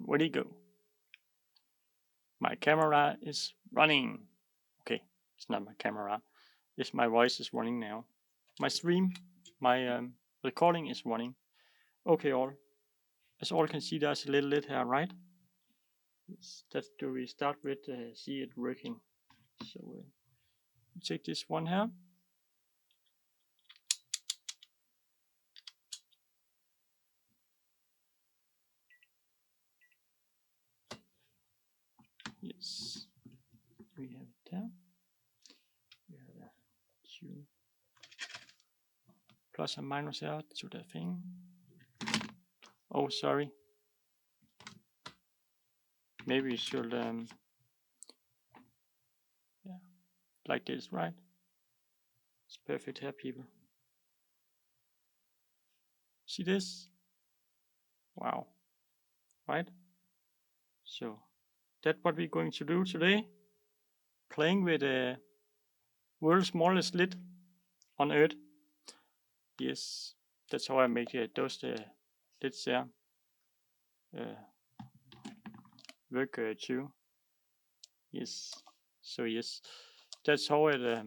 where'd he go? My camera is running. Okay, it's not my camera. It's my voice is running now. My stream, my recording is running. Okay, all. As all can see, there's a little lid here, right? That's do we start with see it working. So take this one here. Yes, we have it there. We have a two plus and minus here to the thing. Oh, sorry. Maybe we should yeah, like this, right? It's perfect here, people. See this? Wow, right? So that's what we're going to do today. Playing with the world's smallest lid on Earth. Yes, that's how I make those lids there work too. Yes, so yes, that's how it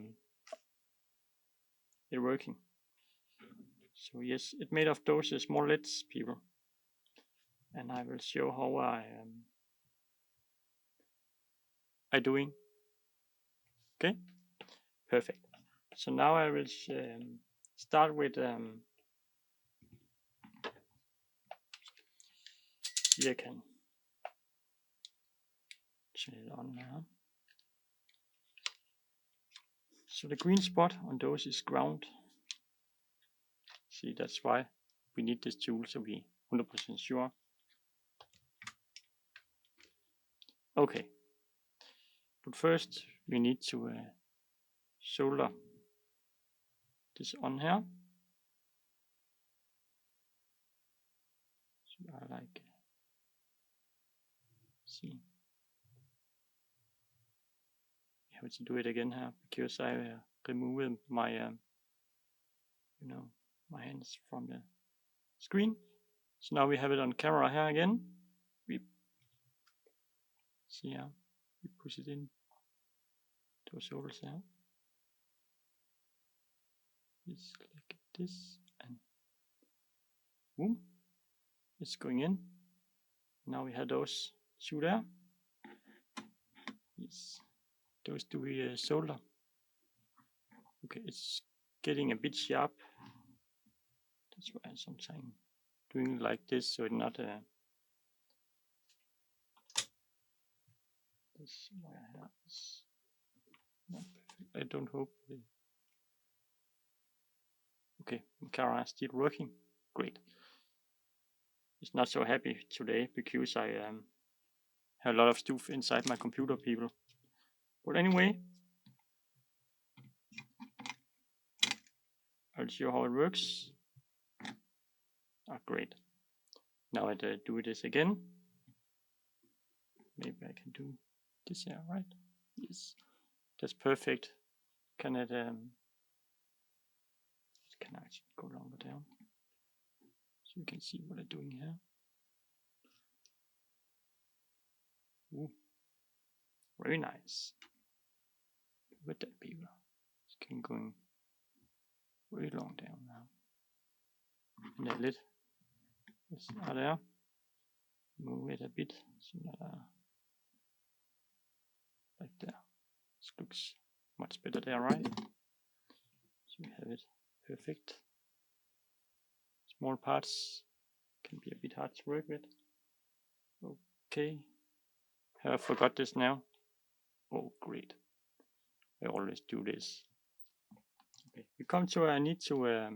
working. So yes, it made of those small lids, people, and I will show how I doing. Okay, perfect. So now I will start with here I can turn it on now. So the green spot on those is ground. See, that's why we need this tool, so we 100% sure. Okay, but first we need to solder this on here. So I like see. I have to do it again here because I removed my you know, my hands from the screen. So now we have it on camera here again. We see how we push it in to solders now. Just click this and boom, it's going in. Now we have those two there. Yes, those two we solder. Okay, it's getting a bit sharp. That's why I'm sometimes doing like this, so it's not this wire here is not perfect. I don't hope. Okay, my camera is still working. Great. It's not so happy today because I have a lot of stuff inside my computer, people. But anyway, I'll show how it works. Ah, great. Now I do this again. Maybe I can do this here, right? Yes, that's perfect. Can it can actually go longer down, so you can see what I'm doing here. Ooh, very nice. With that, people, it's going very long down now. And the lid is out there. Move it a bit so that like there. This looks much better there, right? So we have it perfect. Small parts can be a bit hard to work with. Okay, I forgot this now. Oh, great. I always do this. Okay, we come to I need to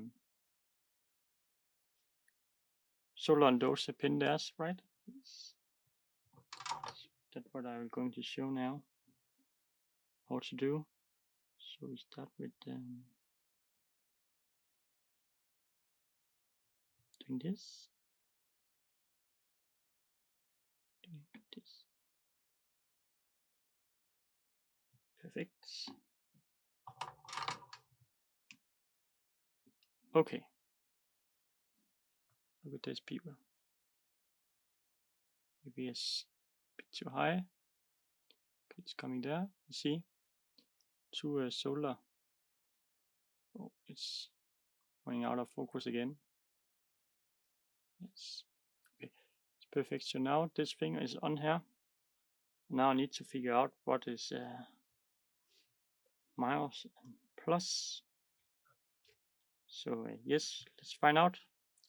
solder on those pin there, right? Yes. That's what I'm going to show now. How to do. So we start with doing this. Doing this. Perfect. Okay. Look at this, people. maybe it's a bit too high. Okay, it's coming there. You see, to solar. Oh, it's going out of focus again. Yes. Okay, it's perfect. So now this finger is on here. Now I need to figure out what is minus and plus. So yes, let's find out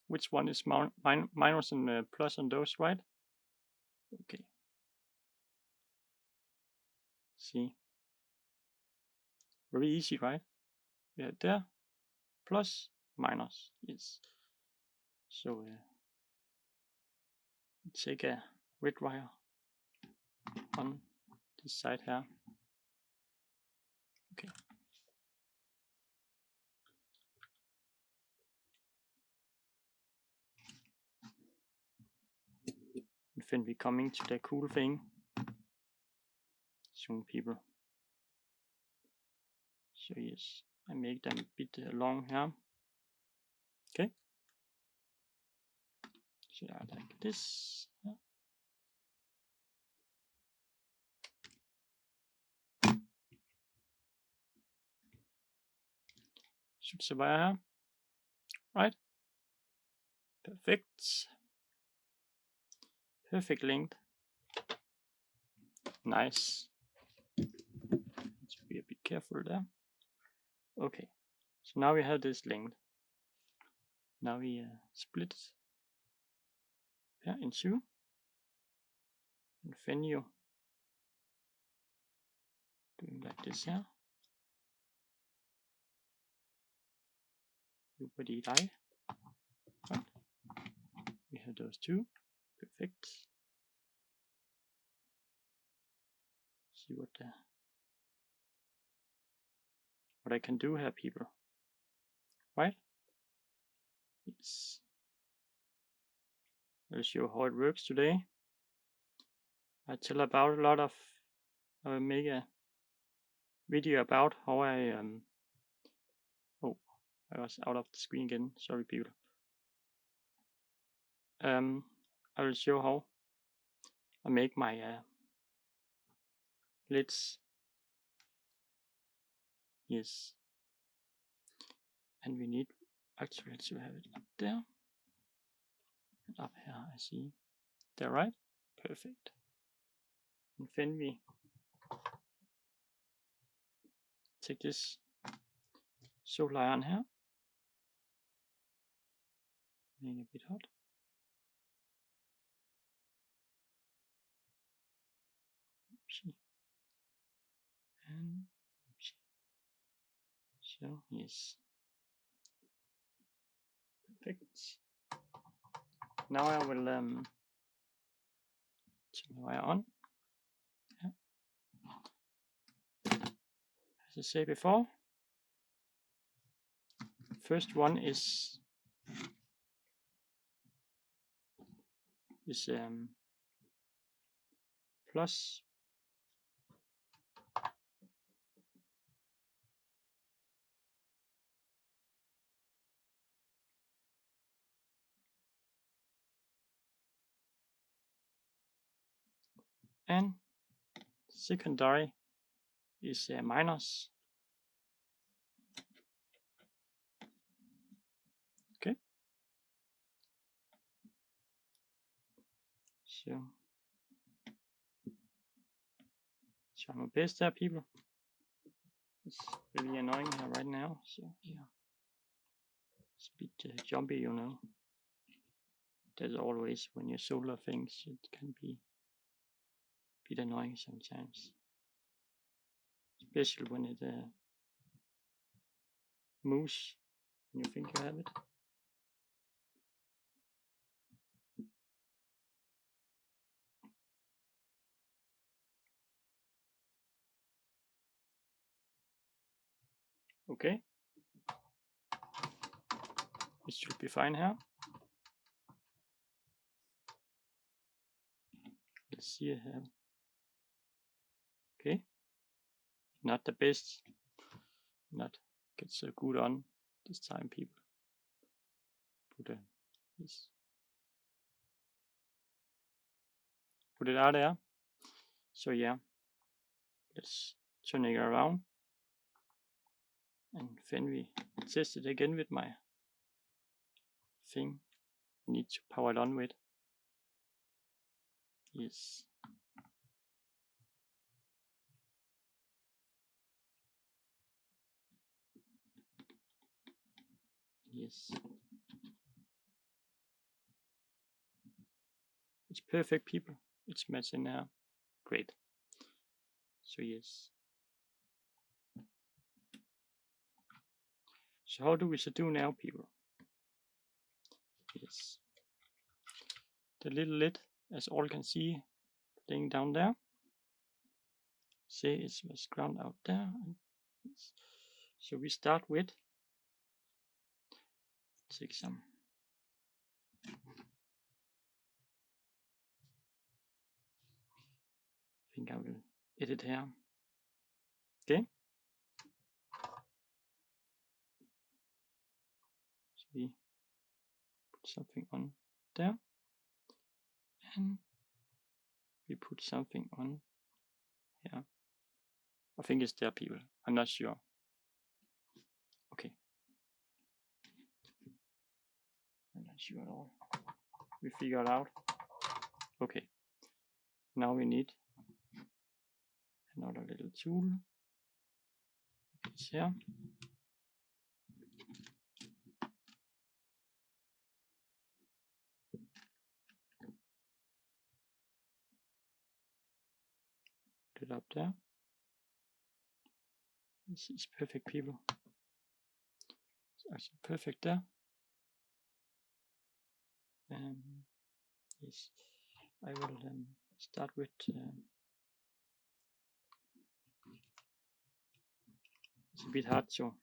which one is minus and plus on those, right? Okay. See, very easy, right? We have there plus minus. Yes. So take a red wire on this side here. Okay. And then we're coming to the cool thing. Soon, people. So yes, I make them a bit long here. Okay. So I like this. Yeah. Should the wire here. Right. Perfect. Perfect length. Nice. Let's be a bit careful there. Okay. So now we have this length. Now we split it here in two. And then you doing like this here. Everybody die. Right. We have those two. Perfect. See what I can do here, people. Right? Yes. I'll show how it works today. I tell about a lot of. I will make a video about how I oh, I was out of the screen again. Sorry, people. I will show how I make my lids. Yes. And we need actually to have it up there. And up here, I see. There, right? Perfect. And then we take this solar iron here. Make it a bit hot. Oopsie. And oopsie. So, yes. Perfect. Now I will turn the wire on. Yeah. As I said before, first one is plus. And secondary is minus. Okay. So try my best there, people. It's really annoying here right now. So yeah, it's a bit jumpy, you know. There's always when you solar things, it can be a bit annoying sometimes, especially when it moves when you think you have it. Okay, it should be fine here. Let's see here. Okay, not the best, not get so good on this time, people. But yes. put it out there. So yeah, let's turn it around, and then we test it again with my thing. I need to power it on with. Yes. Yes. It's perfect, people. It's matching now. Great. So yes. So how do we do now, people? Yes. The little lid, as all can see, laying down there. Say it was ground out there. So we start with take some. I think I will edit here. Okay. So we put something on there, and we put something on here. I think it's there, people. I'm not sure. Okay. I'm not sure at all. We figured out. Okay. Now we need another little tool. It's here. Put it up there. This is perfect, people. It's actually perfect there. Yes, I will start with it's a bit hard to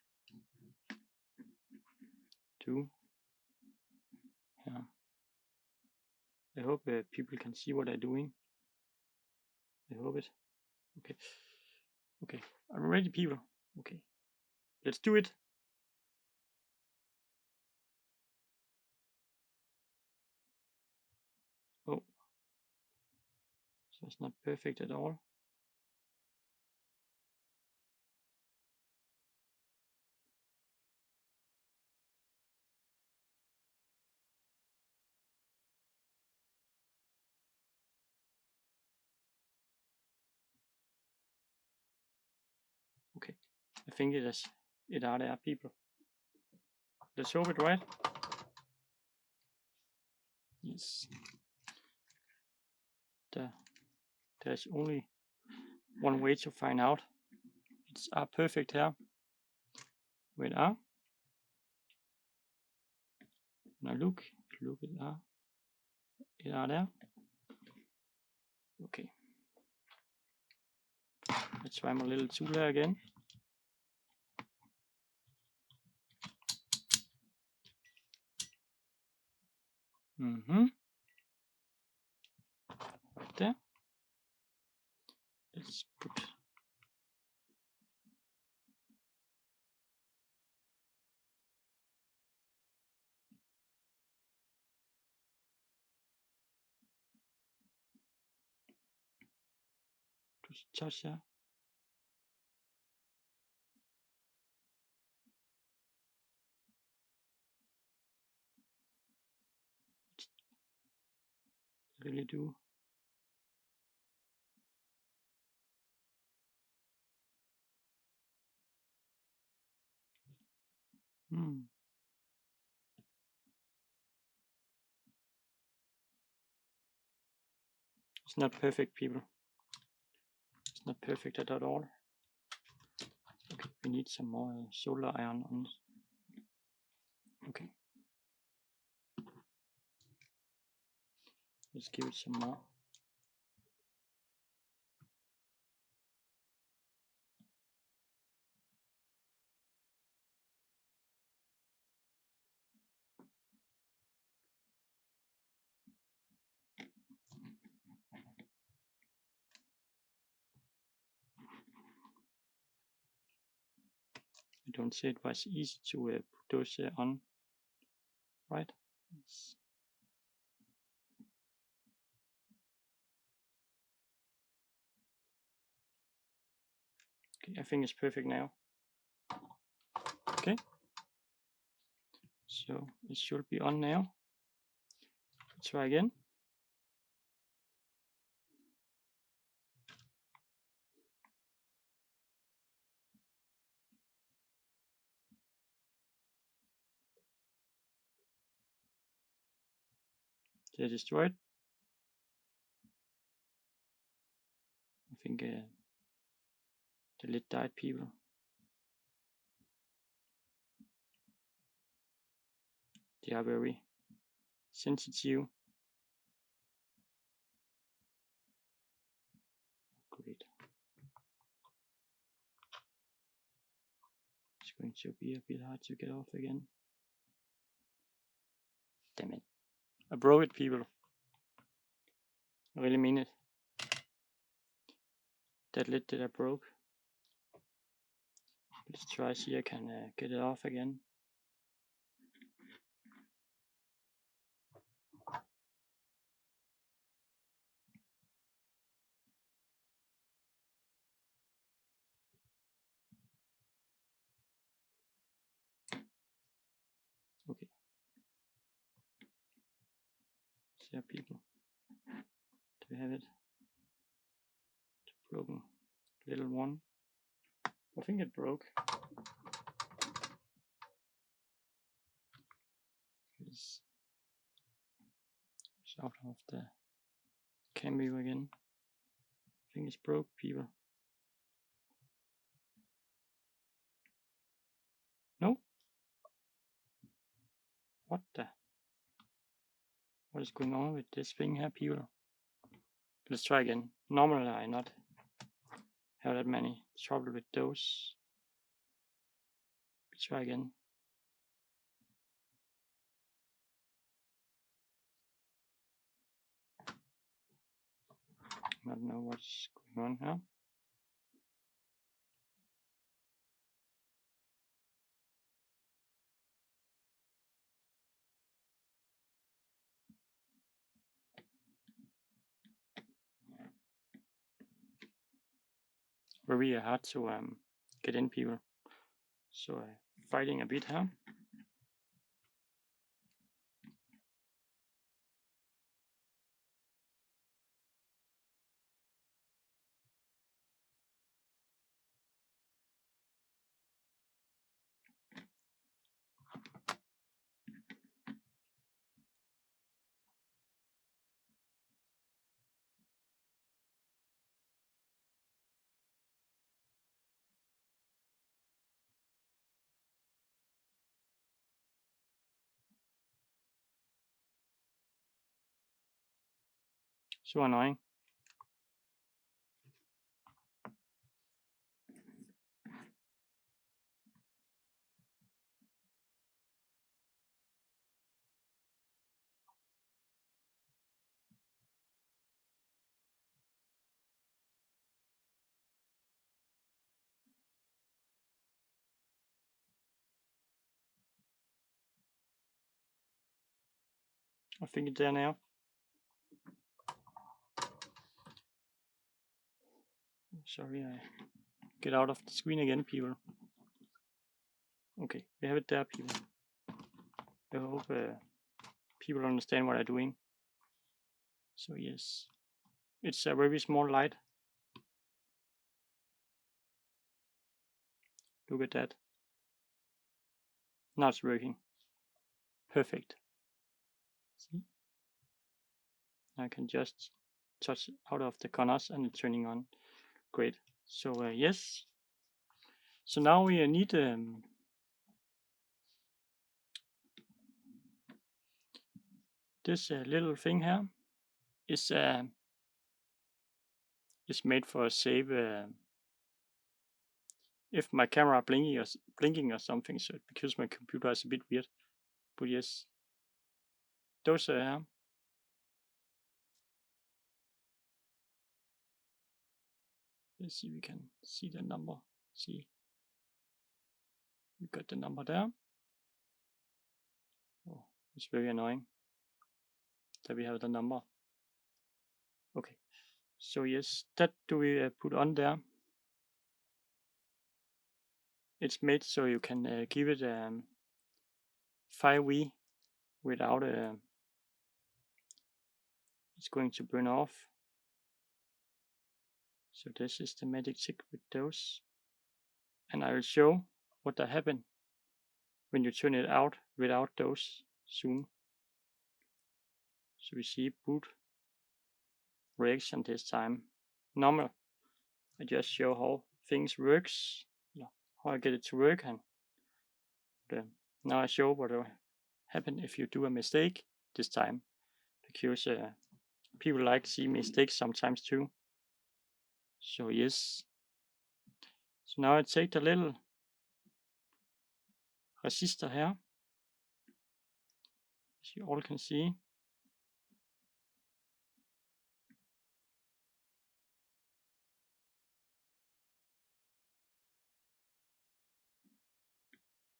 do. Yeah. I hope people can see what I'm doing. I hope it. Okay. Okay. I'm ready, people. Okay. Let's do it. Oh. So it's not perfect at all. Okay. I think it are there, people. Let's hope it, right? Yes. There's only one way to find out. It's perfect here. Wait, now look it are there. Okay. Let's try my little tool here again. Right there. Let's put just touch here. Really do. It's not perfect, people. It's not perfect at all. Okay, we need some more solar iron on this. Okay. Let's give it some more. I don't say it was easy to put those on, right? It's Okay, I think it's perfect now. Okay, so it should be on now. Let's try again. They're destroyed. I think the lid died, people. They are very sensitive. Great. It's going to be a bit hard to get off again. Damn it. I broke it, people. I really mean it. That lid that I broke. Let's try see I can get it off again. Okay. So people, do we have it? The broken little one. I think it broke. It's out of the cam view again. I think it's broke, people. No? What is going on with this thing here, people? Let's try again. Normally I not have that many trouble with those. Let's try again. I don't know what's going on here. Very hard to get in, people. So fighting a bit here. So annoying. I think it's there now. Sorry, I get out of the screen again, people. Okay, we have it there, people. I hope people understand what I'm doing. So yes, it's a very small light. Look at that. Now it's working. Perfect. See? I can just touch out of the corners and it's turning on. Great. So yes. So now we need this little thing here is made for a save if my camera blinking or something, so because my computer is a bit weird. But yes, those let's see, we can see the number. See, we got the number there. Oh, it's very annoying that we have the number. Okay, so yes, that do we put on there. it's made so you can give it 5V without it's going to burn off. So this is the magic trick with those, and I will show what that happen when you turn it out without those soon. So we see boot reaction this time. Normal. I just show how things works, how I get it to work, and now I show what will happen if you do a mistake this time, because people like to see mistakes sometimes too. So yes. So now I take the little resistor here, as you all can see.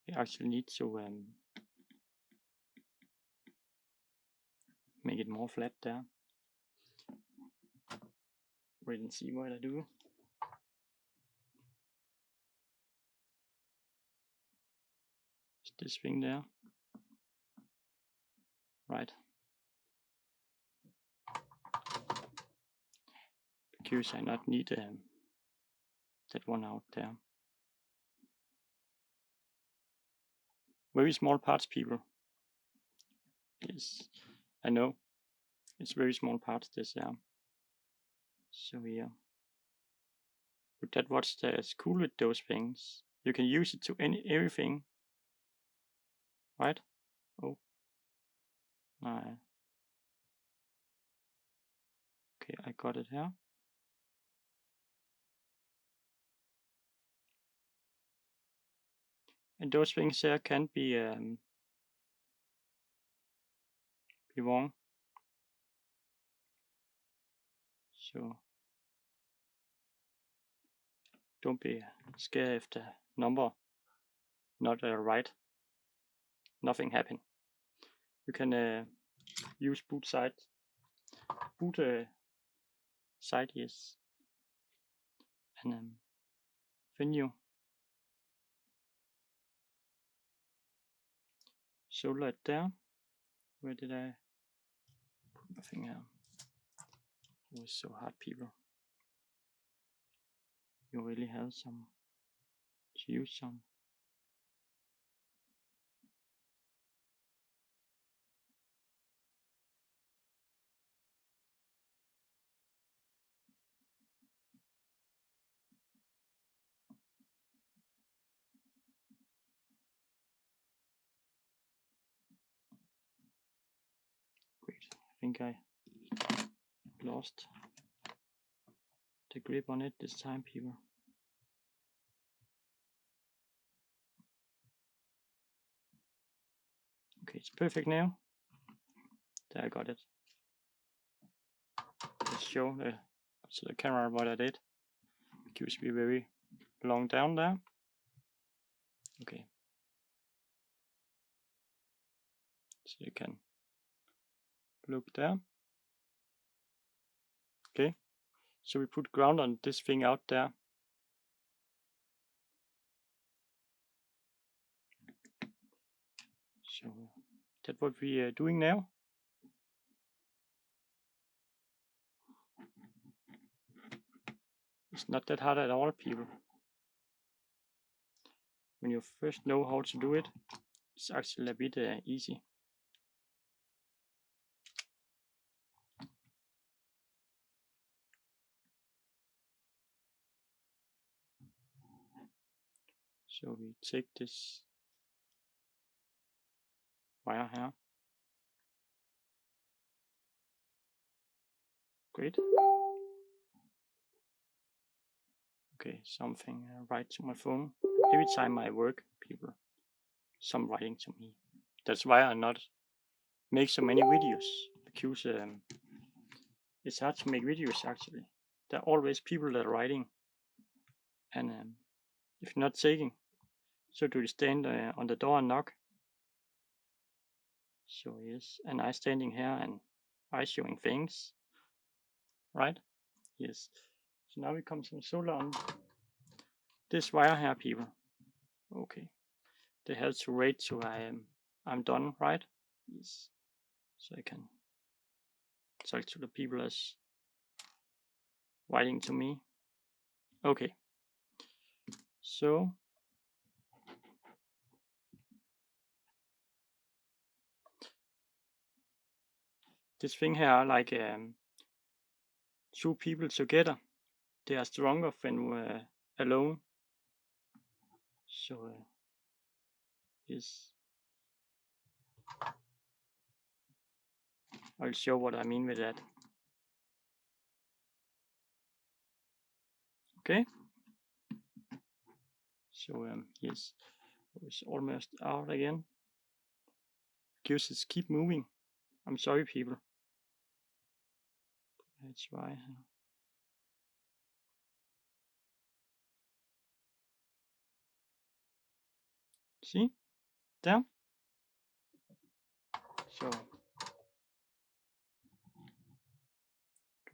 We actually need to make it more flat there. Wait and see what I do. It's this thing there. Right. Because I not need that one out there. Very small parts, people. Yes, I know. It's very small parts this there. So yeah. But that's what's cool with those things. You can use it to everything. Right? Oh. No. Okay, I got it here. And those things here can be wrong. So don't be scared if the number not right. Nothing happen. You can use boot side. Boot side, yes. And venue. Solder it there. Where did I put my finger? It was so hard, people. You really have some to use some. Great. I think I lost the grip on it this time, people. Okay, it's perfect now. There, I got it. Let's show the camera what I did. It used to be very long down there. Okay. So you can look there. Okay. So we put ground on this thing out there. So that's what we are doing now. It's not that hard at all, people. When you first know how to do it, it's actually a bit easy. So we take this wire here. Great. Okay, something right to my phone. Every time I work, people, some writing to me. That's why I not make so many videos, because it's hard to make videos actually. There are always people that are writing, and if you're not taking, so do you stand on the door and knock? So yes, and I standing here and I showing things, right? Yes. So now we come some solder on this wire here, people. Okay, they have to wait till I'm done, right? Yes. So I can talk to the people as writing to me. Okay. So this thing here, like two people together, they are stronger than alone. So yes, I'll show what I mean with that. Okay. So yes, it's almost out again. Just keep moving. I'm sorry, people. That's why. See? There. So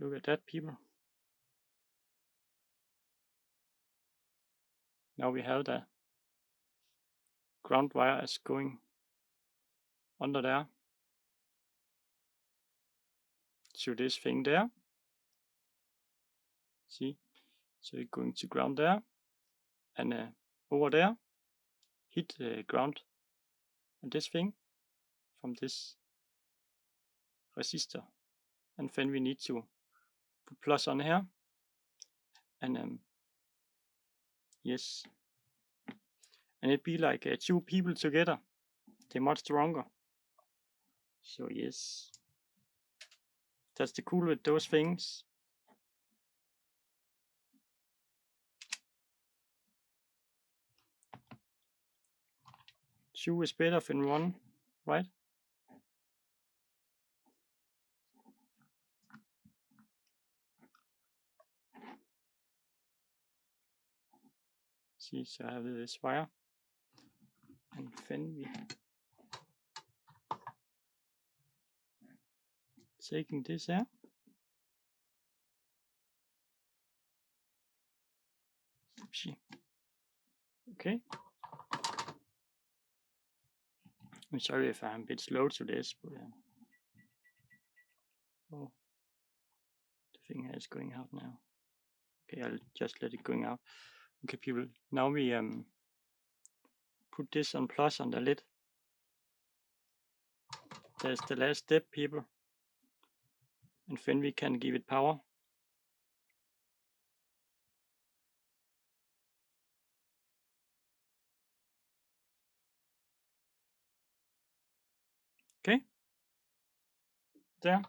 look at that, people. Now we have the ground wire is going under there to this thing there. See? So it's going to ground there and over there hit the ground on this thing from this resistor, and then we need to put plus on here, and yes, and it be like two people together, they're much stronger. So yes, that's the cool with those things. Two is better than one, right? See, so I have this wire, and then we taking this here. Oopsie. Okay. I'm sorry if I'm a bit slow to this, but oh, the thing is going out now. Okay, I'll just let it going out. Okay, people. Now we put this on plus on the lid. That's the last step, people, and then we can give it power. Okay, there.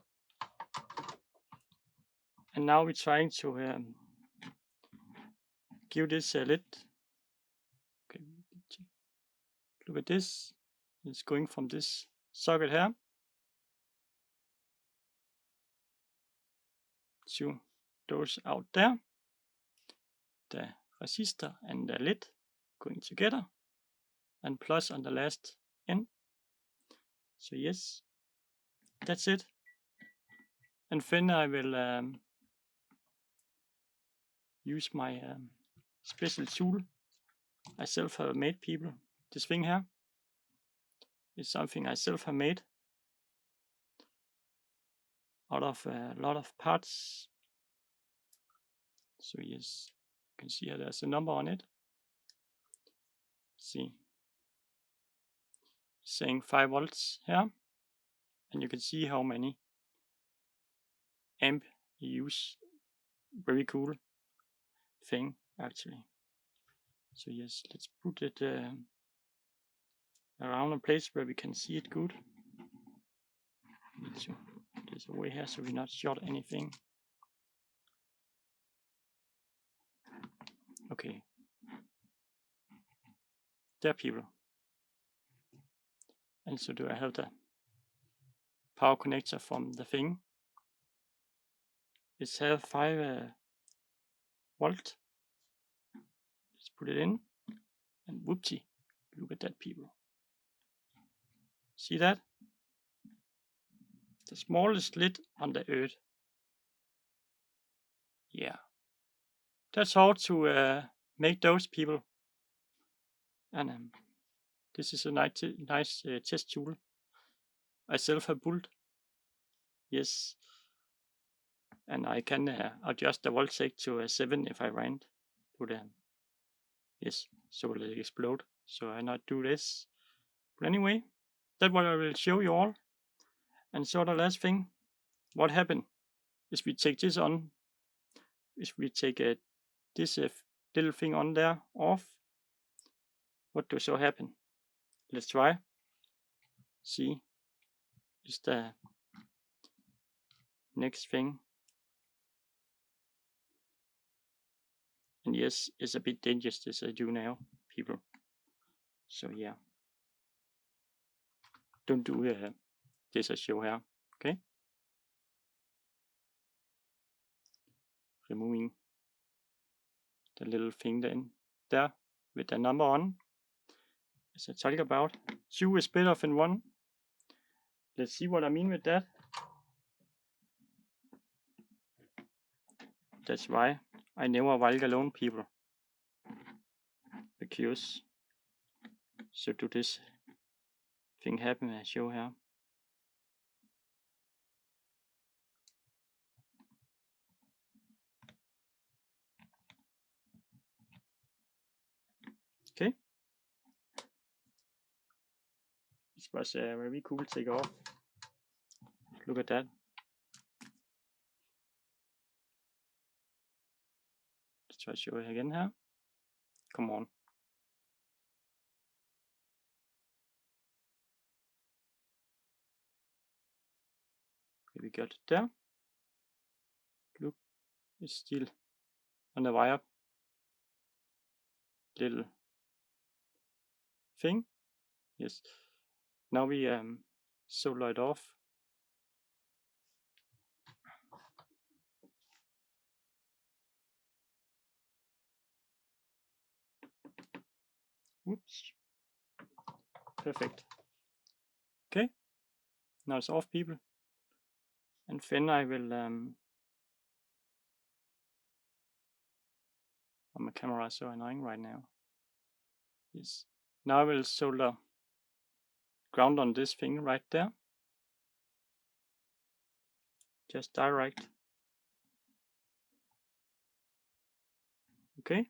And now we're trying to give this a lid. Okay, look at this. It's going from this socket here to those out there. The resistor and the lid going together, and plus on the last end. So yes, that's it. And then I will use my special tool I self have made, people. This thing here is something I self have made out of a lot of parts. So yes, you can see here there's a number on it. See, it's saying 5 volts here, and you can see how many amp you use. Very cool thing, actually. So yes, let's put it around a place where we can see it good. Need to put this away here so we not short anything. Okay, there, people. And so do I have the power connector from the thing. It's have 5 volt. Let's put it in, and whoopsie, look at that, people. See that? The smallest lid on the earth. Yeah, that's how to make those, people. And this is a nice test tool I self have built. Yes, and I can adjust the voltage to 7 if I want to the yes, so it'll explode. So I not do this. But anyway, that's what I will show you all. And so the last thing, what happened is we take this on, is we take this little thing on there off. What does so happen? Let's try. See, is the next thing. And yes, it's a bit dangerous this I do now, people. So yeah, don't do this I show here. Okay, removing the little thing then there with the number on. As I talked about, 2 is better than 1. Let's see what I mean with that. That's why I never walk alone, people. Because so do this thing happen I show here. Okay. This was a very cool take off. Look at that. Let's try to show it again here. Come on. Okay, we got it there. Look, it's still on the wire. Little thing. Yes. Now we solder it off. Whoops. Perfect. Okay. Now it's off, people. And then I will on my camera is so annoying right now. Yes. Now I will solder ground on this thing right there. Just direct. Okay.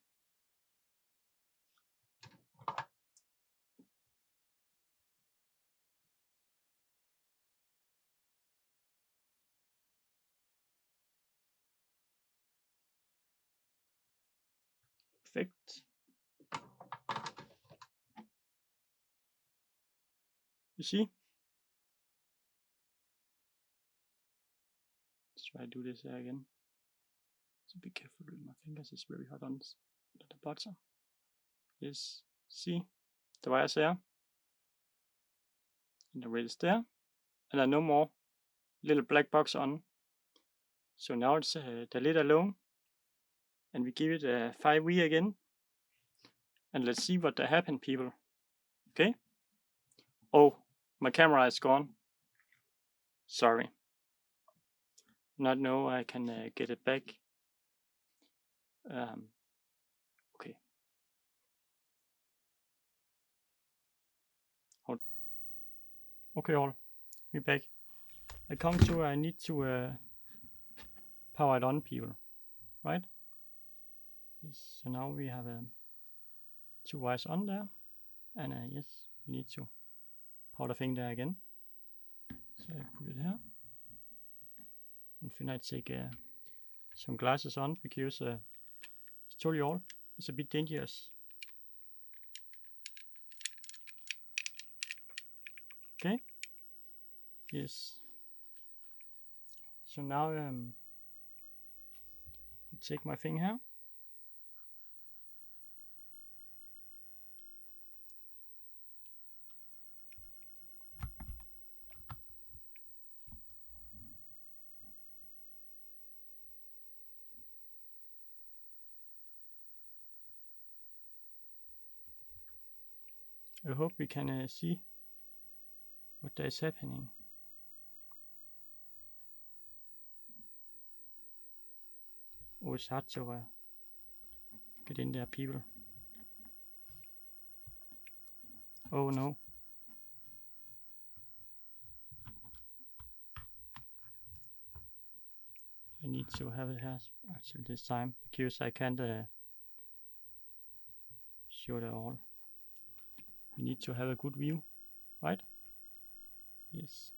Perfect. You see? Let's try to do this again. So be careful with my fingers, it's very hot on the bottom. Yes, see? The wires there. And the red is there. And there are no more little black box on. So now it's the lid alone. And we give it a 5V again. And let's see what happened, people. Okay? Oh, my camera is gone. Sorry. Not know I can get it back. Okay. Hold. Okay, all. We're back. I come to I need to power it on, people. Right? Yes. So now we have 2 wires on there. And yes, we need to power the thing there again. So I put it here. And then I take some glasses on because I told you all it's a bit dangerous. Okay. Yes. So now take my thing here. I hope we can see what is happening. Oh, it's hard to get in there, people. Oh no. I need to have it here actually this time because I can't show it all. We need to have a good view, right? Yes.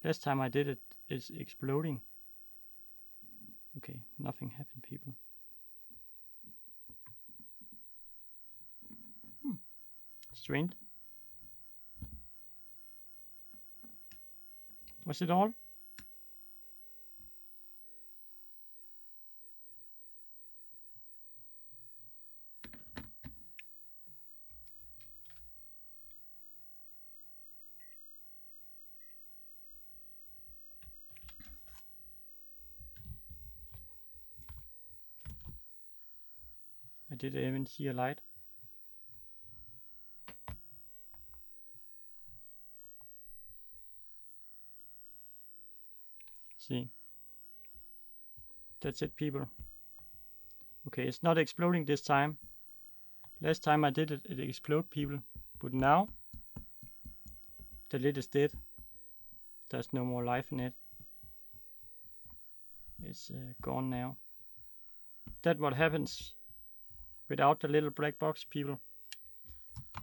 Last time I did it, it's exploding. Okay, nothing happened, people. Strange. Was it all? I didn't even see a light. See. That's it, people. Okay, it's not exploding this time. Last time I did it, it exploded, people. But now, the lid is dead. There's no more life in it. It's gone now. That's what happens without the little black box, people.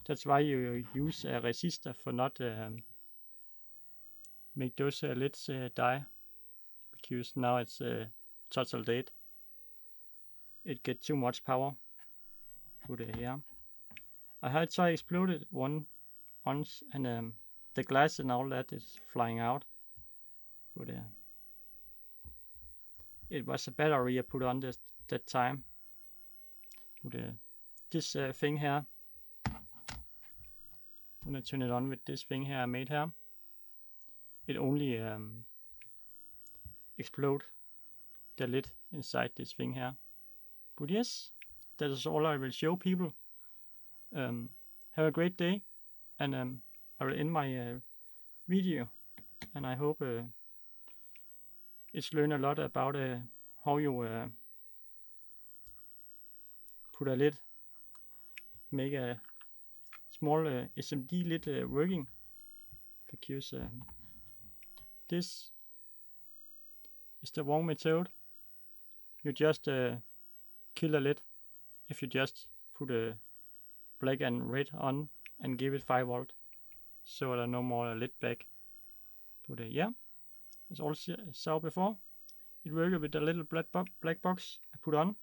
That's why you use a resistor for not make those lids die. Because now it's total dead. It gets too much power. Put it here. I had to exploded once and the glass and all that is flying out. But it was a battery I put on that time. But this thing here, when I turn it on with this thing here I made here, it only explode the lid inside this thing here. But yes, that is all I will show people. Have a great day, and I will end my video, and I hope it's learned a lot about how you put a lid, make a small SMD lid working, because this is the wrong method. You just kill a lid if you just put a black and red on and give it 5 volt, so there are no more lid back. But yeah, as also saw before, it worked with the little black box I put on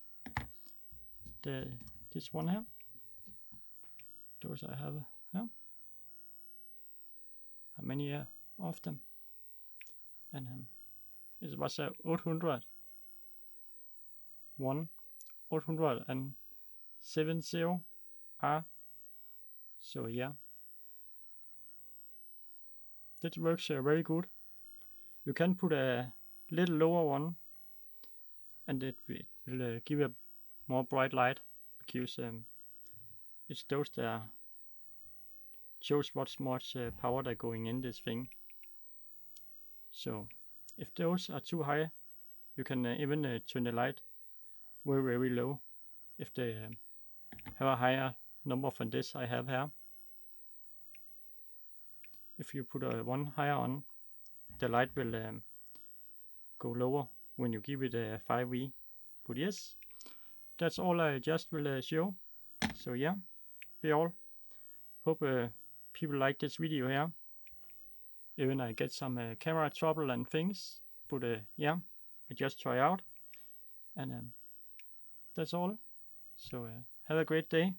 this one here. Those I have here. How many of them? And it was a 800 870R. So yeah, that works very good. You can put a little lower one, and it will give a more bright light, because it's those that shows what's much power that going in this thing. So if those are too high, you can even turn the light very low if they have a higher number than this I have here. If you put one higher on, the light will go lower when you give it a 5V. But yes, that's all I just will show. So yeah, be all. Hope people like this video here. Even I get some camera trouble and things, but yeah, I just try out, and that's all. So have a great day.